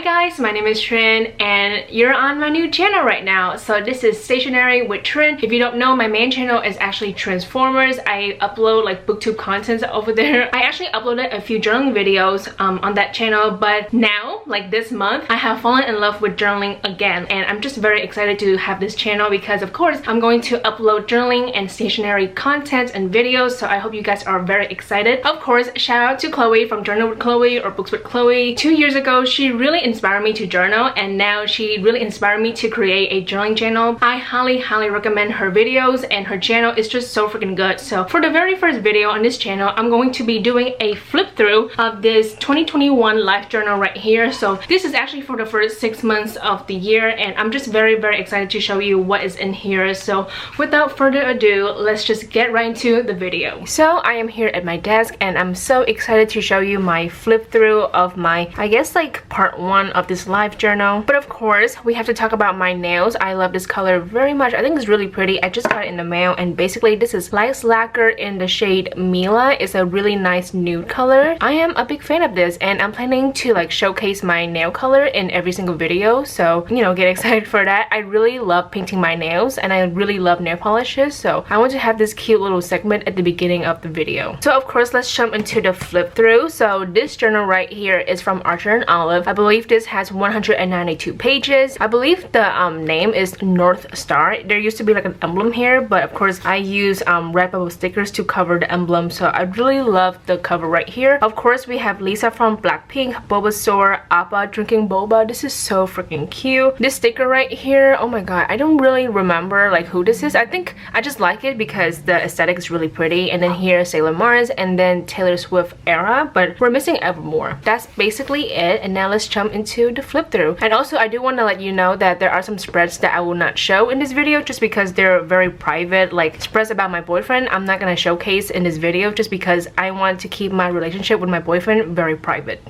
guys, my name is Trinh and you're on my new channel right now. So this is Stationery with Trinh. If you don't know, my main channel is actually Transformers. I upload like booktube content over there. I actually uploaded a few journaling videos on that channel, but now, like this month, I have fallen in love with journaling again, and I'm just very excited to have this channel because of course I'm going to upload journaling and stationery content and videos, so I hope you guys are very excited. Of course, shout out to Chloe from Journal with Chloe or Books with Chloe. 2 years ago, she really inspired me to journal, and now she really inspired me to create a journaling channel. I highly recommend her videos, and her channel is just so freaking good. So for the very first video on this channel, I'm going to be doing a flip through of this 2021 life journal right here. So this is actually for the first 6 months of the year, and I'm just very excited to show you what is in here. So without further ado, let's just get right into the video. So I am here at my desk and I'm so excited to show you my flip through of my, I guess, like part 1 of this life journal. But of course, we have to talk about my nails. I love this color very much. I think it's really pretty. I just got it in the mail, and basically this is Light Lacquer in the shade Mila. It's a really nice nude color. I am a big fan of this, and I'm planning to like showcase my nail color in every single video, so you know, get excited for that. I really love painting my nails and I really love nail polishes, so I want to have this cute little segment at the beginning of the video. So of course, let's jump into the flip through. So this journal right here is from Archer and Olive. I believe this has 192 pages. I believe the name is North Star. There used to be like an emblem here, but of course I use red bubble stickers to cover the emblem, so I really love the cover right here. Of course, we have Lisa from Blackpink, Bulbasaur, Appa drinking boba. This is so freaking cute. This sticker right here, oh my god, I don't really remember like who this is. I think I just like it because the aesthetic is really pretty. And then here Sailor Mars, and then Taylor Swift era, but we're missing Evermore. That's basically it, and now let's jump into the flip through. And also, I do want to let you know that there are some spreads that I will not show in this video just because they're very private, like spreads about my boyfriend. I'm not gonna showcase in this video just because I want to keep my relationship with my boyfriend very private.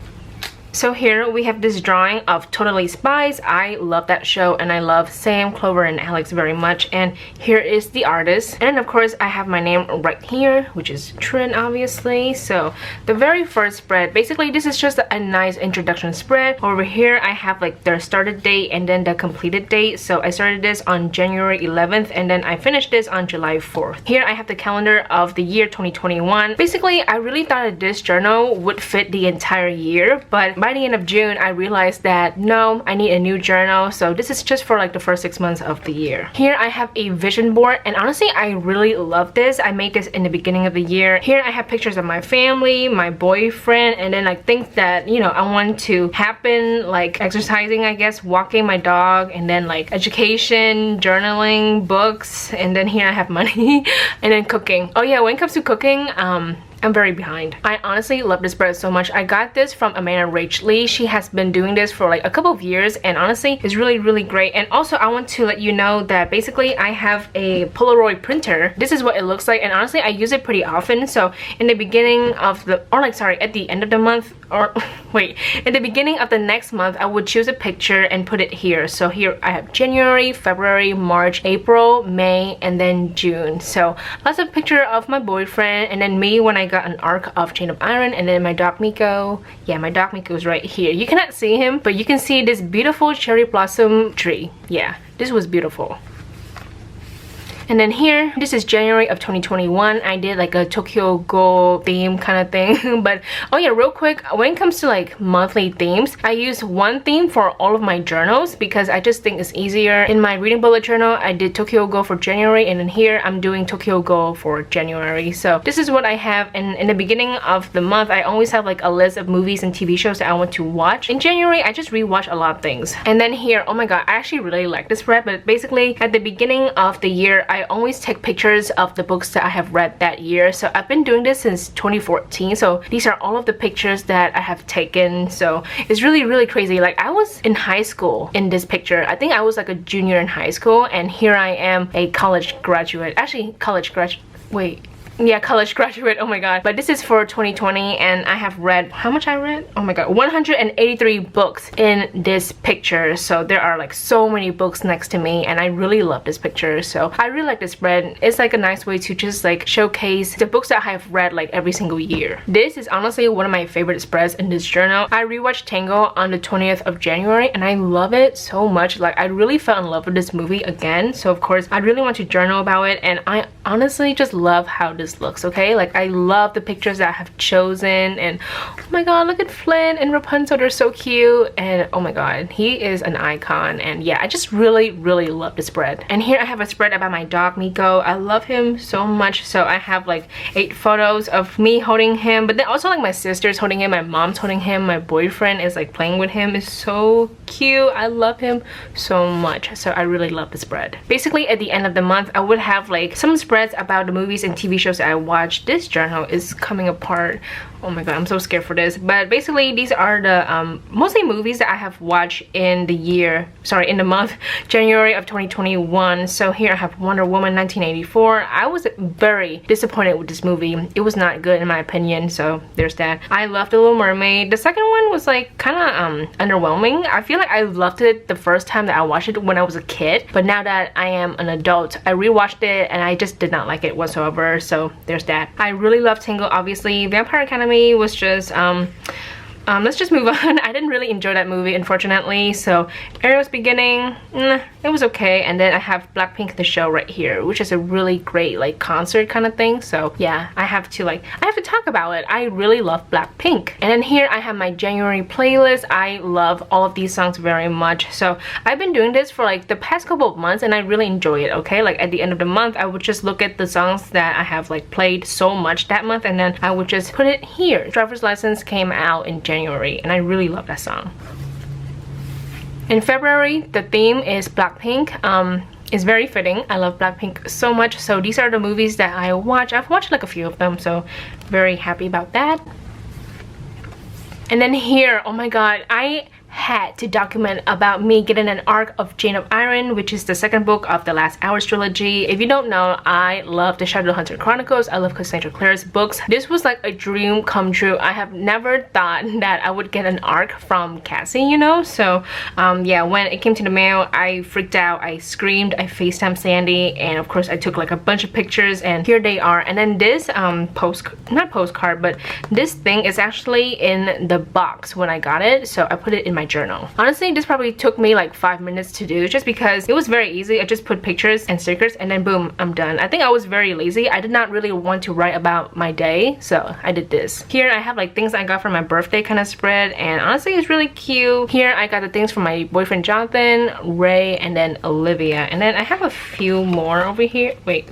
So here we have this drawing of Totally Spies. I love that show, and I love Sam, Clover, and Alex very much. And here is the artist. And of course, I have my name right here, which is Trinh, obviously. So the very first spread, basically this is just a nice introduction spread. Over here, I have like their started date and then the completed date. So I started this on January 11th, and then I finished this on July 4th. Here I have the calendar of the year 2021. Basically, I really thought that this journal would fit the entire year, but by the end of June, I realized that no, I need a new journal, so this is just for like the first 6 months of the year. Here I have a vision board, and honestly, I really love this. I made this in the beginning of the year. Here I have pictures of my family, my boyfriend, and then like things that, you know, I want to happen, like exercising, I guess, walking my dog, and then like education, journaling, books, and then here I have money, and then cooking. Oh yeah, when it comes to cooking, I'm very behind. I honestly love this spread so much. I got this from Amanda Rach Lee. She has been doing this for like a couple of years, and honestly it's really great. And also, I want to let you know that basically I have a Polaroid printer. This is what it looks like, and honestly I use it pretty often. So in the beginning of the, or like sorry, at the end of the month, or wait, at the beginning of the next month, I would choose a picture and put it here. So here I have January, February, March, April, May, and then June. So lots of picture of my boyfriend, and then me when I got an arc of Chain of Iron, and then my dog Miko. Yeah, my dog Miko is right here. You cannot see him, but you can see this beautiful cherry blossom tree. Yeah, this was beautiful. And then here, this is January of 2021. I did like a Tokyo Ghoul theme kind of thing. But oh yeah, real quick, when it comes to like monthly themes, I use one theme for all of my journals because I just think it's easier. In my reading bullet journal, I did Tokyo Ghoul for January, and then here I'm doing Tokyo Ghoul for January. So this is what I have, and in the beginning of the month, I always have like a list of movies and TV shows that I want to watch. In January, I just rewatch a lot of things. And then here, oh my god, I actually really like this spread, but basically at the beginning of the year, I always take pictures of the books that I have read that year. So I've been doing this since 2014. So these are all of the pictures that I have taken. So it's really crazy. Like I was in high school in this picture. I think I was like a junior in high school, and here I am a college graduate. Actually, college graduate. Wait. Yeah, college graduate, oh my god. But this is for 2020 and I have read, how much I read? Oh my god, 183 books in this picture. So there are like so many books next to me and I really love this picture. So I really like this spread. It's like a nice way to just like showcase the books that I have read like every single year. This is honestly one of my favorite spreads in this journal. I rewatched Tango on the 20th of January and I love it so much. Like I really fell in love with this movie again. So of course I really want to journal about it and I honestly just love how this looks, okay? Like I love the pictures that I have chosen and oh my god, look at Flynn and Rapunzel, they're so cute and oh my god, he is an icon and yeah, I just really love the spread. And here I have a spread about my dog Miko. I love him so much. So I have like 8 photos of me holding him, but then also like my sister's holding him, my mom's holding him, my boyfriend is like playing with him. It's so cute. I love him so much. So I really love the spread. Basically at the end of the month I would have like some spreads about the movies and TV shows that I watched. This journal is coming apart. Oh my god, I'm so scared for this. But basically these are the mostly movies that I have watched in the month January of 2021. So here I have Wonder Woman 1984. I was very disappointed with this movie. It was not good in my opinion, so there's that. I loved The Little Mermaid. The second one was like kind of underwhelming. I feel like I loved it the first time that I watched it when I was a kid, but now that I am an adult I rewatched it and I just did not like it whatsoever. So there's that. I really love Tango. Obviously Vampire Academy was just let's just move on. I didn't really enjoy that movie unfortunately. So Ariel's Beginning, it was okay. And then I have Blackpink the show right here, which is a really great like concert kind of thing. So yeah, I have to talk about it. I really love Blackpink. And then here I have my January playlist. I love all of these songs very much. So I've been doing this for like the past couple of months and I really enjoy it, okay? Like at the end of the month I would just look at the songs that I have like played so much that month and then I would just put it here. Driver's License came out in January and I really love that song. In February the theme is Blackpink. It's very fitting. I love Blackpink so much. So these are the movies that I watch. I've watched like a few of them, so very happy about that. And then here, oh my god, I had to document about me getting an arc of Jane of Iron, which is the second book of the Last Hours trilogy. If you don't know, I love the Shadowhunter Chronicles. I love Cassandra Clare's books. This was like a dream come true. I have never thought that I would get an arc from Cassie, you know? So yeah, when it came to the mail, I freaked out, I screamed, I FaceTimed Sandy, and of course I took like a bunch of pictures and here they are. And then this not postcard, but this thing is actually in the box when I got it. So I put it in my journal. Honestly, this probably took me like 5 minutes to do just because it was very easy. I just put pictures and stickers and then boom, I'm done. I think I was very lazy. I did not really want to write about my day, so I did this. Here I have like things I got for my birthday kind of spread and honestly it's really cute. Here I got the things from my boyfriend Jonathan, Ray, and then Olivia. And then I have a few more over here. Wait,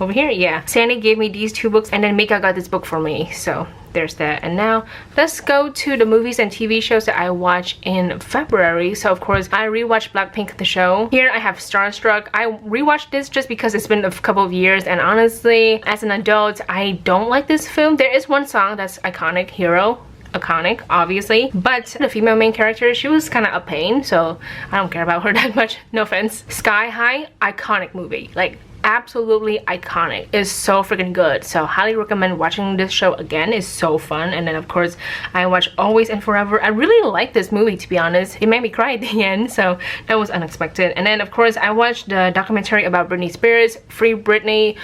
over here? Yeah. Sandy gave me these 2 books and then Mika got this book for me. So there's that. And now let's go to the movies and TV shows that I watched in February. So of course I rewatched Blackpink the show. Here I have Starstruck. I rewatched this just because it's been a couple of years and honestly as an adult I don't like this film. There is one song that's iconic, Hero. Iconic obviously, but the female main character, she was kind of a pain, so I don't care about her that much, no offense. Sky High, iconic movie, like absolutely iconic. It's so freaking good, so highly recommend watching this show again. It's so fun. And then of course I watched Always and Forever. I really liked this movie, to be honest. It made me cry at the end, so that was unexpected. And then of course I watched the documentary about Britney Spears, Free Britney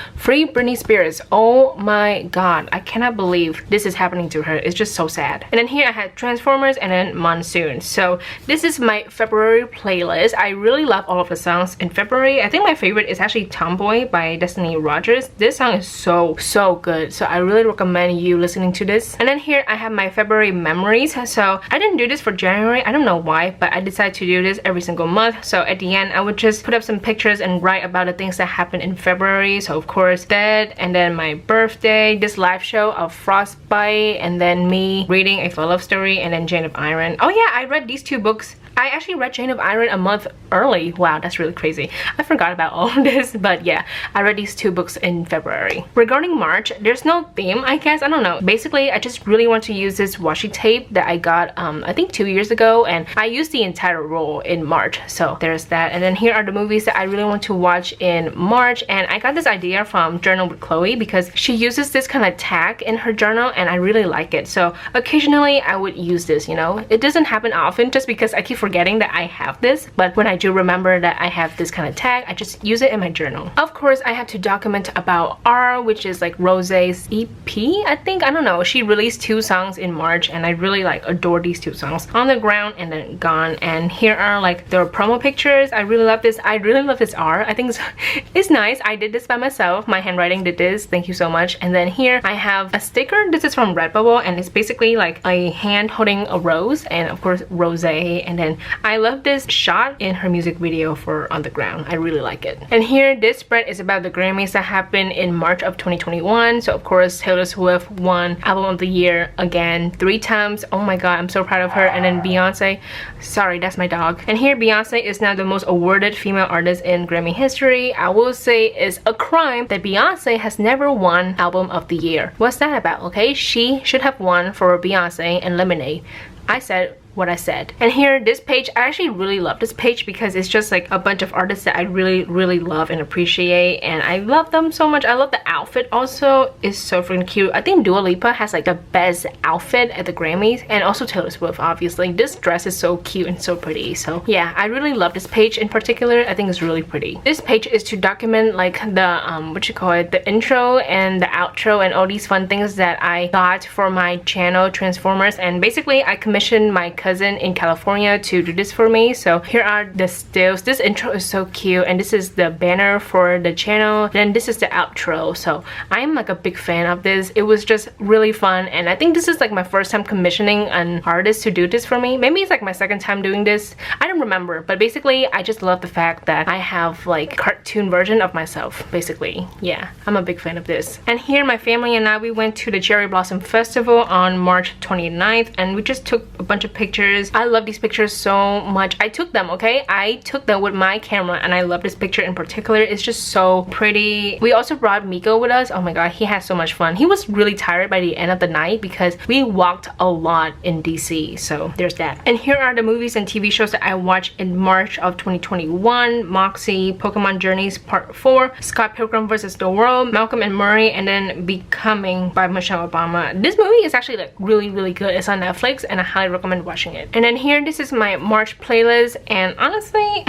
Spears. Oh my god, I cannot believe this is happening to her. It's just so sad. And then here I had Transformers and then Monsoon. So this is my February playlist. I really love all of the songs in February. I think my favorite is actually Tomboy by Destiny Rogers. This song is so good, so I really recommend you listening to this. And then here I have my February memories. So I didn't do this for January, I don't know why, but I decided to do this every single month. So at the end I would just put up some pictures and write about the things that happened in February. So of course that, and then my birthday, this live show of Frostbite, and then me reading A Full Love Story, and then Jane of Iron. Oh yeah, I read these 2 books. I actually read Chain of Iron a month early. Wow, that's really crazy. I forgot about all of this, but yeah, I read these 2 books in February. Regarding March, there's no theme, I guess. I don't know. Basically, I just really want to use this washi tape that I got I think 2 years ago, and I used the entire roll in March. So there's that. And then here are the movies that I really want to watch in March, and I got this idea from Journal with Chloe because she uses this kind of tag in her journal and I really like it. So occasionally I would use this, you know. It doesn't happen often just because I keep forgetting that I have this, but when I do remember that I have this kind of tag, I just use it in my journal. Of course, I have to document about R, which is like Rose's EP, I think. I don't know. She released 2 songs in March and I really like adore these 2 songs, On the Ground and then Gone. And here are like their promo pictures. I really love this. I really love this art. I think it's nice. I did this by myself. My handwriting did this. Thank you so much. And then here I have a sticker. This is from Redbubble and it's basically like a hand holding a rose and of course Rose. And then I love this shot in her music video for On the Ground. I really like it. And here this spread is about the Grammys that happened in March of 2021. So of course Taylor Swift won Album of the Year again 3 times. Oh my god, I'm so proud of her. And then Beyonce, sorry, that's my dog. And here Beyonce is now the most awarded female artist in Grammy history. I will say it's a crime that Beyonce has never won Album of the Year. What's that about? Okay, she should have won for Beyonce and Lemonade. I said what I said. And here, this page, I actually really love this page because it's just like a bunch of artists that I really love and appreciate, and I love them so much. I love the outfit also. It's so freaking cute. I think Dua Lipa has like the best outfit at the Grammys, and also Taylor Swift, obviously. This dress is so cute and so pretty. So yeah, I really love this page in particular. I think it's really pretty. This page is to document like the what you call it, the intro and the outro and all these fun things that I got for my channel Transformers. And basically I commissioned my cousin in California to do this for me. So here are the stills. This intro is so cute, and this is the banner for the channel. Then this is the outro. So I'm like a big fan of this. It was just really fun, and I think this is like my first time commissioning an artist to do this for me. Maybe it's like my second time doing this. I don't remember, but basically I just love the fact that I have like cartoon version of myself, basically. Yeah, I'm a big fan of this. And here my family and I, we went to the Cherry Blossom Festival on March 29th, and we just took a bunch of pictures. I love these pictures so much. I took them, okay? I took them with my camera, and I love this picture in particular. It's just so pretty. We also brought Miko with us. Oh my god, he had so much fun. He was really tired by the end of the night because we walked a lot in DC. So there's that. And here are the movies and TV shows that I watched in March of 2021. Moxie, Pokemon Journeys Part 4, Scott Pilgrim vs. the World, Malcolm and Murray, and then Becoming by Michelle Obama. This movie is actually like really good. It's on Netflix and I highly recommend watching it. And then here, this is my March playlist, and honestly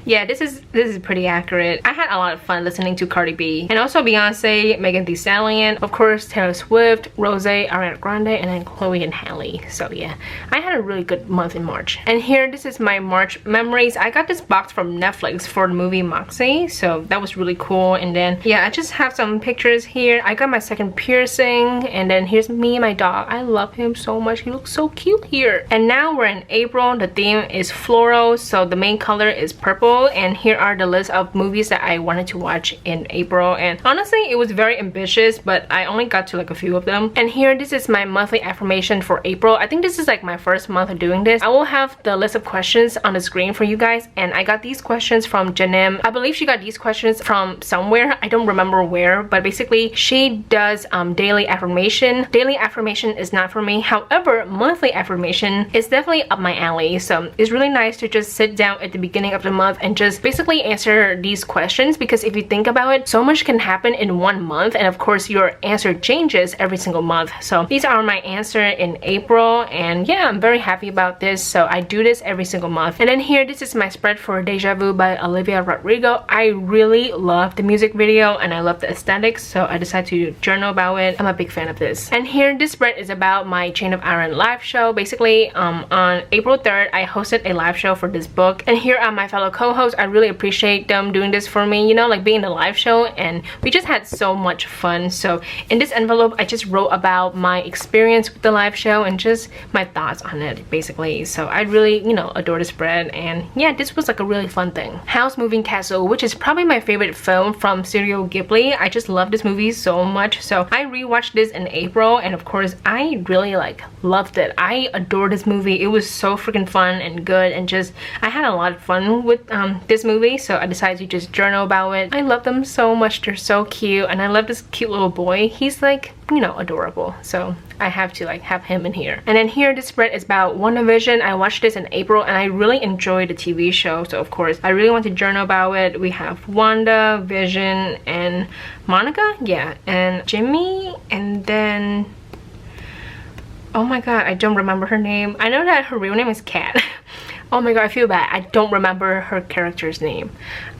yeah, this is pretty accurate. I had a lot of fun listening to Cardi B and also Beyonce, Megan Thee Stallion, of course Taylor Swift, Rose, Ariana Grande, and then Chloe and Halle. So yeah, I had a really good month in March. And here, this is my March memories. I got this box from Netflix for the movie Moxie, so that was really cool. And then yeah, I just have some pictures here. I got my second piercing, and then here's me and my dog. I love him so much. He looks so cute here. And now we're in April. The theme is floral, so the main color is purple. And here are the list of movies that I wanted to watch in April, and honestly it was very ambitious, but I only got to like a few of them. And here, this is my monthly affirmation for April. I think this is like my first month of doing this. I will have the list of questions on the screen for you guys, and I got these questions from Janem. I believe she got these questions from somewhere. I don't remember where, but basically she does daily affirmation. Daily affirmation is not for me. However, monthly affirmation is definitely up my alley. So it's really nice to just sit down at the beginning of the month and just basically answer these questions, because if you think about it, so much can happen in one month, and of course your answer changes every single month. So these are my answer in April, and yeah, I'm very happy about this. So I do this every single month. And then here, this is my spread for Deja Vu by Olivia Rodrigo. I really love the music video and I love the aesthetics, so I decided to journal about it. I'm a big fan of this. And here, this spread is about my Chain of Iron live show. Basically on April 3rd I hosted a live show for this book, and here are my fellow co co-host, I really appreciate them doing this for me, you know, like being in a live show, and we just had so much fun. So in this envelope, I just wrote about my experience with the live show and just my thoughts on it, basically. So I really, you know, adore the spread, and yeah, this was like a really fun thing. House Moving Castle, which is probably my favorite film from Studio Ghibli. I just love this movie so much. So I rewatched this in April, and of course I really like loved it. I adore this movie. It was so freaking fun and good, and just I had a lot of fun with this movie, so I decided to just journal about it. I love them so much. They're so cute, and I love this cute little boy. He's like, you know, adorable, so I have to like have him in here. And then here, this spread is about WandaVision. I watched this in April and I really enjoyed the TV show, so of course I really want to journal about it. We have Wanda, Vision, and Monica, yeah, and Jimmy, and then oh my god, I don't remember her name. I know that her real name is Kat. Oh my god, I feel bad. I don't remember her character's name.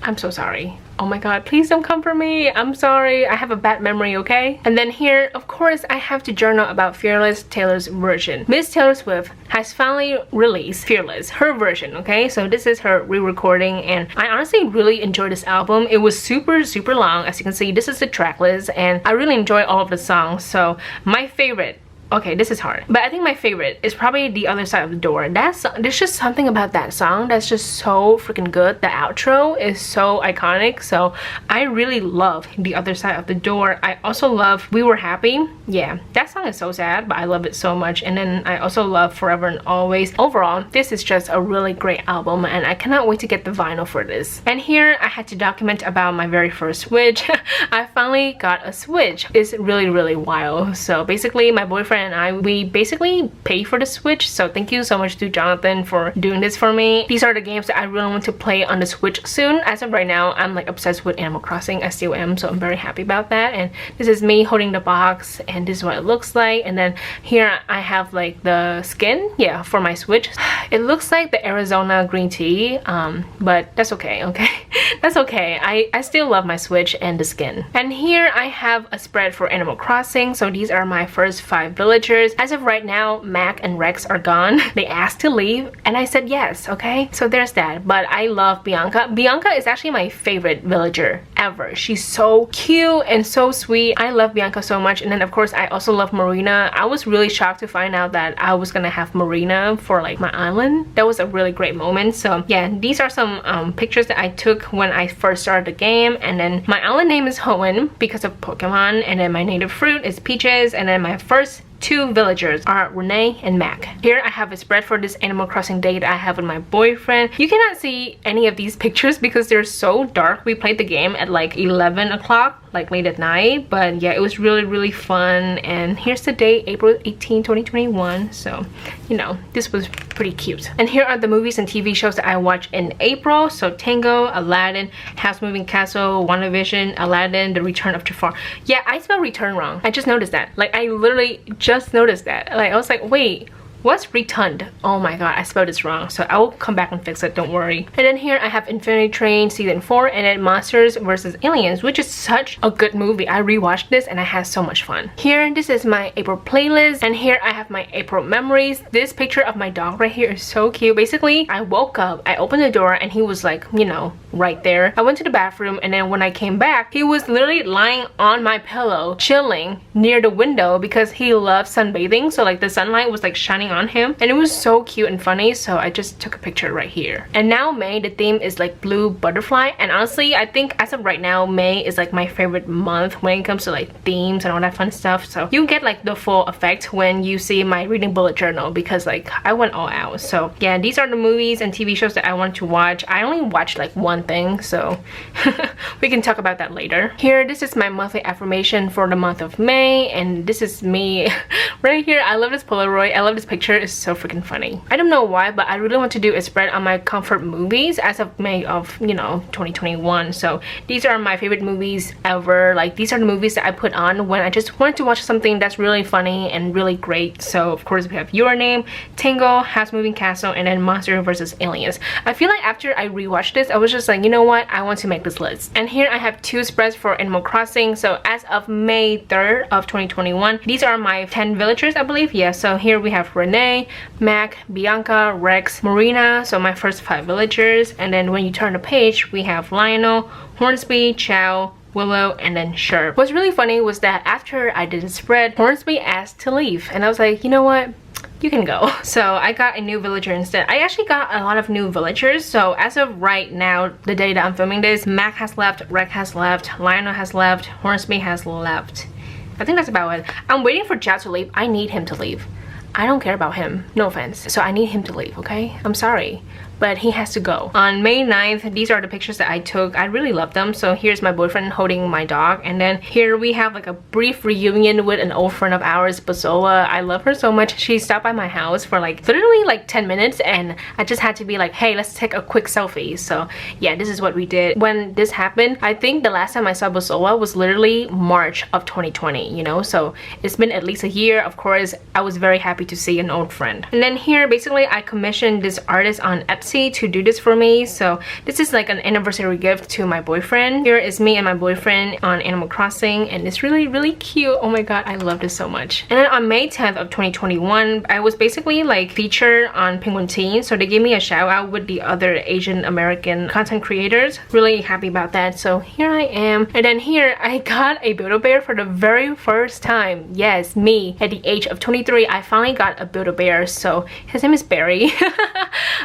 I'm so sorry. Oh my god, please don't come for me. I'm sorry. I have a bad memory, okay? And then here, of course, I have to journal about Fearless, Taylor's version. Miss Taylor Swift has finally released Fearless, her version, okay? So this is her re-recording, and I honestly really enjoyed this album. It was super long. As you can see, this is the track list, and I really enjoy all of the songs. So my favorite, okay, this is hard, but I think my favorite is probably The Other Side of the Door. There's just something about that song that's just so freaking good. The outro is so iconic, so I really love The Other Side of the Door. I also love We Were Happy. Yeah, that song is so sad, but I love it so much. And then I also love Forever and Always. Overall, this is just a really great album, and I cannot wait to get the vinyl for this. And here, I had to document about my very first Switch. I finally got a Switch. It's really wild. So basically, my boyfriend and we basically pay for the Switch, so thank you so much to Jonathan for doing this for me. These are the games that I really want to play on the Switch soon. As of right now, I'm like obsessed with Animal Crossing. I still am, so I'm very happy about that. And this is me holding the box, and this is what it looks like. And then here I have like the skin, yeah, for my Switch. It looks like the Arizona green tea, but that's okay, okay? That's okay. I still love my Switch and the skin. And here I have a spread for Animal Crossing. So these are my first 5 villagers. As of right now, Mac and Rex are gone. They asked to leave and I said yes, okay? So there's that. But I love Bianca. Bianca is actually my favorite villager ever. She's so cute and so sweet. I love Bianca so much. And then of course I also love Marina. I was really shocked to find out that I was gonna have Marina for like my island. That was a really great moment. So yeah, these are some pictures that I took when I first started the game. And then my island name is Hoenn because of Pokemon, and then my native fruit is peaches, and then my first 2 villagers are Renee and Mac. Here I have a spread for this Animal Crossing date I have with my boyfriend. You cannot see any of these pictures because they're so dark. We played the game at like 11 o'clock, like late at night, but yeah, it was really fun. And here's the date, April 18, 2021. So, you know, this was pretty cute. And here are the movies and TV shows that I watched in April. So Tango, Aladdin, House Moving Castle, WandaVision, Aladdin, The Return of Jafar. Yeah, I spelled return wrong. I just noticed that. Like, I literally just noticed that. Like, I was like, wait, what's returned? Oh my god, I spelled this wrong. So I will come back and fix it, don't worry. And then here I have Infinity Train season 4, and then Monsters vs. Aliens, which is such a good movie. I rewatched this and I had so much fun. Here, this is my April playlist, and here I have my April memories. This picture of my dog right here is so cute. Basically, I woke up, I opened the door, and he was like, you know, right there. I went to the bathroom, and then when I came back, he was literally lying on my pillow, chilling near the window because he loves sunbathing. So like the sunlight was like shining on him, and it was so cute and funny. So I just took a picture right here. And now May, the theme is like blue butterfly, and honestly I think as of right now May is like my favorite month when it comes to like themes and all that fun stuff. So you get like the full effect when you see my reading bullet journal because like I went all out. So yeah, these are the movies and TV shows that I want to watch. I only watched like one thing, so we can talk about that later. Here, this is my monthly affirmation for the month of May, and this is me right here. I love this Polaroid. I love this picture. It's so freaking funny. I don't know why, but I really want to do a spread on my comfort movies as of May of, you know, 2021. So these are my favorite movies ever. Like, these are the movies that I put on when I just wanted to watch something that's really funny and really great. So of course we have Your Name, Tango, House Moving Castle, and then Monster vs. Aliens. I feel like after I rewatched this, I was just like, you know what, I want to make this list. And here I have 2 spreads for Animal Crossing. So as of May 3rd of 2021, these are my 10 villagers, I believe. Yeah, so here we have Renee, Mac, Bianca, Rex, Marina, so my first 5 villagers. And then when you turn the page, we have Lionel, Hornsby, Chow, Willow, and then Sherp. What's really funny was that after I did the spread, Hornsby asked to leave, and I was like, you know what, you can go. So I got a new villager instead. I actually got a lot of new villagers. So as of right now, the day that I'm filming this, Mac has left, Rex has left, Lionel has left, Hornsby has left. I think that's about it. I'm waiting for Chow to leave. I need him to leave. I don't care about him, no offense. So I need him to leave, okay? I'm sorry, but he has to go. On May 9th, these are the pictures that I took. I really love them. So here's my boyfriend holding my dog. And then here we have like a brief reunion with an old friend of ours, Bazola. I love her so much. She stopped by my house for like literally like 10 minutes and I just had to be like, hey, let's take a quick selfie. So yeah, this is what we did. When this happened, I think the last time I saw Bazola was literally March of 2020, you know? So it's been at least a year. Of course, I was very happy to see an old friend. And then here, basically, I commissioned this artist on Etsy to do this for me. So this is like an anniversary gift to my boyfriend. Here is me and my boyfriend on Animal Crossing, and it's really, really cute. Oh my god, I love this so much. And then on May 10th of 2021, I was basically like featured on Penguin Teen, so they gave me a shout out with the other Asian American content creators. Really happy about that. So here I am. And then here I got a Build-A-Bear for the very first time. Yes, me at the age of 23, I finally got a Build-A-Bear. So his name is Barry.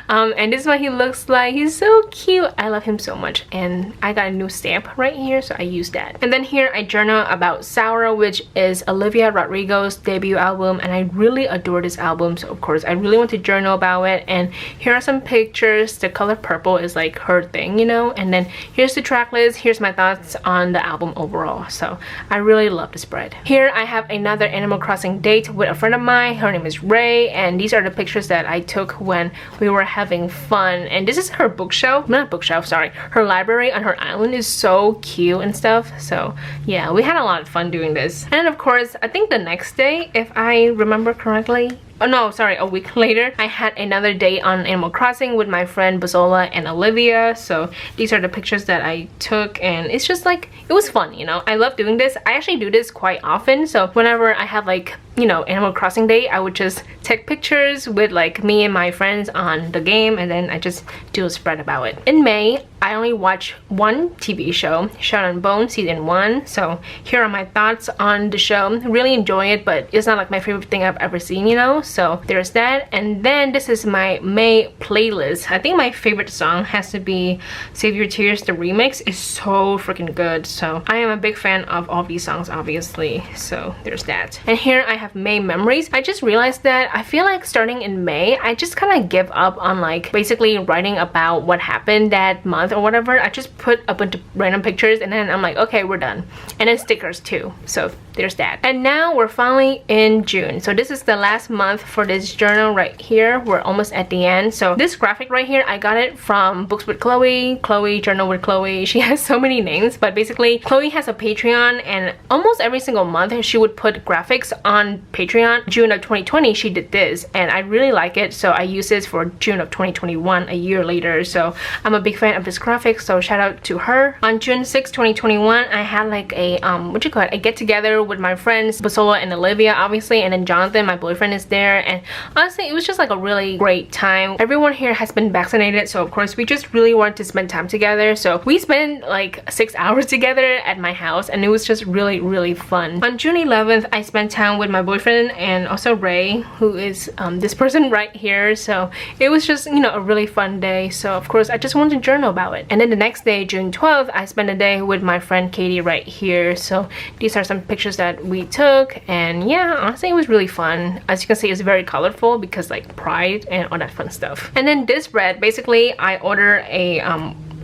And this is what he looks like. He's so cute. I love him so much. And I got a new stamp right here, so I used that. And then here I journal about Sour, which is Olivia Rodrigo's debut album, and I really adore this album. So of course I really want to journal about it. And here are some pictures. The color purple is like her thing, you know. And then here's the track list. Here's my thoughts on the album overall. So I really love the spread. Here I have another Animal Crossing date with a friend of mine. Her name is Ray, and these are the pictures that I took when we were having fun. And this is her bookshelf, not bookshelf, sorry, her library on her island is so cute and stuff. So yeah, we had a lot of fun doing this. And of course, I think the next day, if I remember correctly, oh no, sorry, a week later, I had another day on Animal Crossing with my friend Bazola and Olivia. So these are the pictures that I took, and it's just like, it was fun, you know. I love doing this. I actually do this quite often. So whenever I have like, you know, Animal Crossing day, I would just take pictures with like me and my friends on the game, and then I just do a spread about it. In May, I only watched one TV show, Shot and Bone season 1. So here are my thoughts on the show. Really enjoy it, but it's not like my favorite thing I've ever seen, you know. So there's that. And then this is my May playlist. I think my favorite song has to be Save Your Tears. The remix is so freaking good. So I am a big fan of all these songs, obviously. So there's that. And here I have May memories. I just realized that I feel like starting in May, I just kind of give up on like basically writing about what happened that month or whatever. I just put a bunch of random pictures and then I'm like, okay, we're done. And then stickers too. So there's that. And now we're finally in June. So this is the last month for this journal right here. We're almost at the end. So this graphic right here, I got it from Books with Chloe, Journal with Chloe. She has so many names, but basically Chloe has a Patreon, and almost every single month she would put graphics on Patreon. June of 2020 she did this, and I really like it, so I use this for June of 2021, a year later. So I'm a big fan of this graphic, so shout out to her. On June 6, 2021, I had like a a get together with my friends Bazola and Olivia, obviously, and then Jonathan, my boyfriend, is there. And honestly, it was just like a really great time. Everyone here has been vaccinated, so of course we just really wanted to spend time together. So we spent like 6 hours together at my house, and it was just really, really fun. On June 11th, I spent time with my boyfriend and also Ray, who is this person right here. So it was just, you know, a really fun day. So of course I just wanted to journal about it. And then the next day, June 12th, I spent a day with my friend Katie right here. So these are some pictures that we took, and yeah, honestly it was really fun. As you can see, it's very colorful because like pride and all that fun stuff. And then this spread, basically I ordered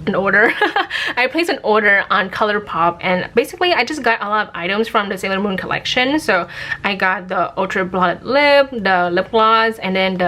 I placed an order on ColourPop, and basically I just got a lot of items from the Sailor Moon collection. So I got the Ultra Blotted Lip, the lip gloss, and then the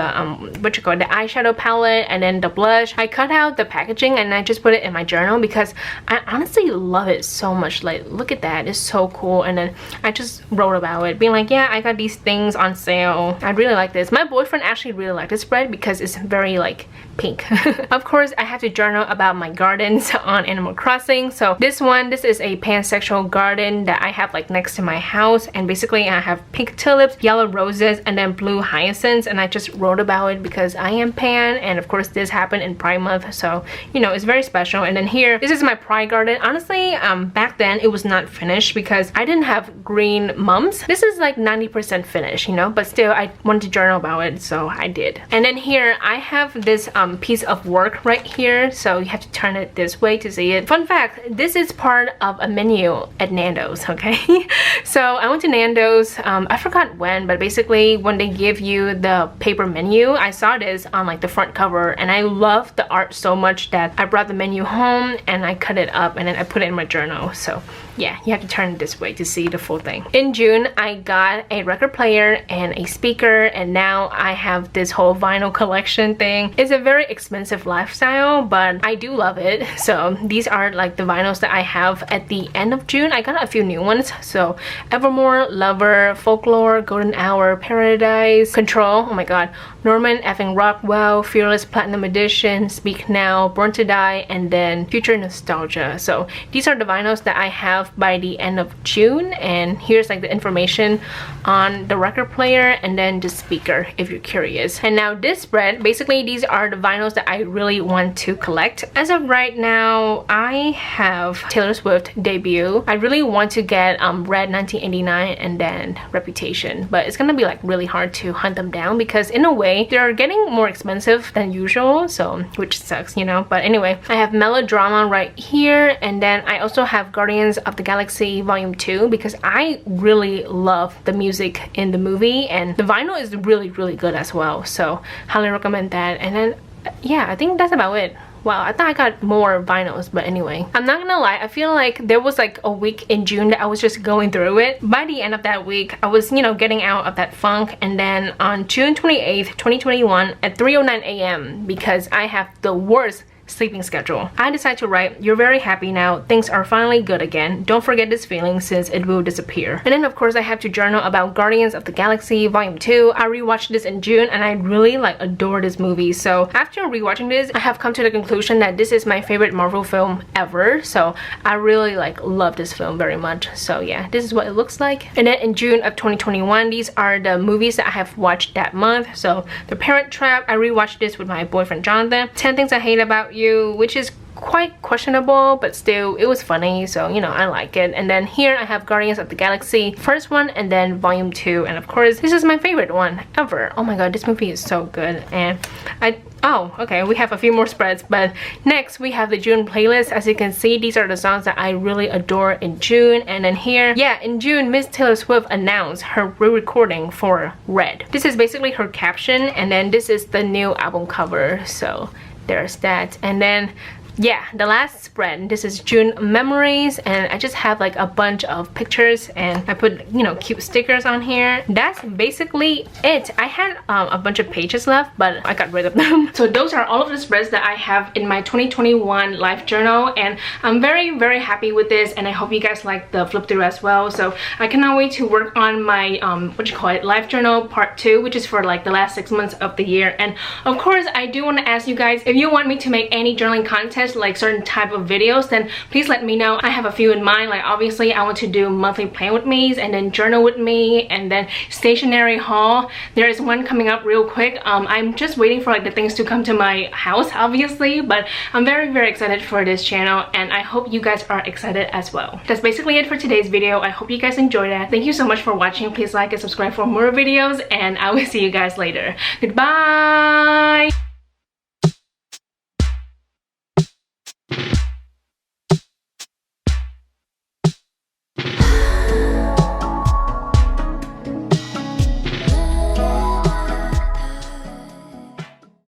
the eyeshadow palette, and then the blush. I cut out the packaging and I just put it in my journal because I honestly love it so much. Like, look at that, it's so cool. And then I just wrote about it, being like, yeah, I got these things on sale. I really like this. My boyfriend actually really liked this spread because it's very like pink. Of course, I have to journal about my gardens on Animal Crossing. So this is a pansexual garden that I have like next to my house, and basically I have pink tulips, yellow roses, and then blue hyacinths, and I just wrote about it because I am pan, and of course this happened in Pride Month, so you know, it's very special. And then here, this is my Pride garden. Honestly, back then it was not finished because I didn't have green mums. This is like 90% finished, you know, but still I wanted to journal about it, so I did. And then here I have this piece of work right here, so you have to turn it this way to see it. Fun fact, this is part of a menu at Nando's, okay? So I went to Nando's, I forgot when, but basically when they give you the paper menu, I saw this on like the front cover, and I love the art so much that I brought the menu home and I cut it up and then I put it in my journal. So yeah, you have to turn it this way to see the full thing. In June, I got a record player and a speaker, and now I have this whole vinyl collection thing. It's a very expensive lifestyle, but I do love it. So these are like the vinyls that I have at the end of June. I got a few new ones. So Evermore, Lover, Folklore, Golden Hour, Paradise, Control, oh my god, Norman effing Rockwell, Fearless Platinum Edition, Speak Now, Born to Die, and then Future Nostalgia. So these are the vinyls that I have by the end of June, and here's like the information on the record player and then the speaker if you're curious. And now this spread, basically these are the vinyls that I really want to collect. As of right now, I have Taylor Swift debut. I really want to get Red 1989 and then Reputation, but it's gonna be like really hard to hunt them down because in a way they're getting more expensive than usual, so which sucks, you know. But anyway, I have Melodrama right here, and then I also have Guardians of the Galaxy Volume 2 because I really love the music in the movie, and the vinyl is really good as well, so highly recommend that. And then yeah, I think that's about it. Wow, I thought I got more vinyls, but anyway. I'm not gonna lie, I feel like there was like a week in June that I was just going through it. By the end of that week, I was, you know, getting out of that funk, and then on June 28th, 2021 at 3:09 a.m. because I have the worst sleeping schedule, I decided to write, "You're very happy now. Things are finally good again. Don't forget this feeling since it will disappear." And then of course I have to journal about Guardians of the Galaxy Volume 2. I rewatched this in June and I really like adore this movie. So after rewatching this, I have come to the conclusion that this is my favorite Marvel film ever. So I really like love this film very much. So yeah, this is what it looks like. And then in June of 2021, these are the movies that I have watched that month. So The Parent Trap, I rewatched this with my boyfriend Jonathan. 10 Things I Hate About You, which is quite questionable, but still it was funny, so you know, I like it. And then here I have Guardians of the Galaxy first one and then Volume 2, and of course this is my favorite one ever. Oh my god, this movie is so good. And oh, okay, we have a few more spreads, but next we have the June playlist. As you can see, these are the songs that I really adore in June. And then here, yeah, in June, Miss Taylor Swift announced her re-recording for Red. This is basically her caption, and then this is the new album cover, so there's that. And then yeah, the last spread, this is June memories, and I just have like a bunch of pictures and I put, you know, cute stickers on here. That's basically it. I had a bunch of pages left, but I got rid of them. So those are all of the spreads that I have in my 2021 life journal, and I'm very happy with this, and I hope you guys like the flip through as well. So I cannot wait to work on my life journal part 2, which is for like the last 6 months of the year. And of course I do want to ask you guys, if you want me to make any journaling content, like certain type of videos, then please let me know. I have a few in mind. Like obviously I want to do monthly plan with me's, and then journal with me, and then stationery haul. There is one coming up real quick. I'm just waiting for like the things to come to my house obviously, but I'm very excited for this channel, and I hope you guys are excited as well. That's basically it for today's video. I hope you guys enjoyed it. Thank you so much for watching. Please like and subscribe for more videos, and I will see you guys later. Goodbye.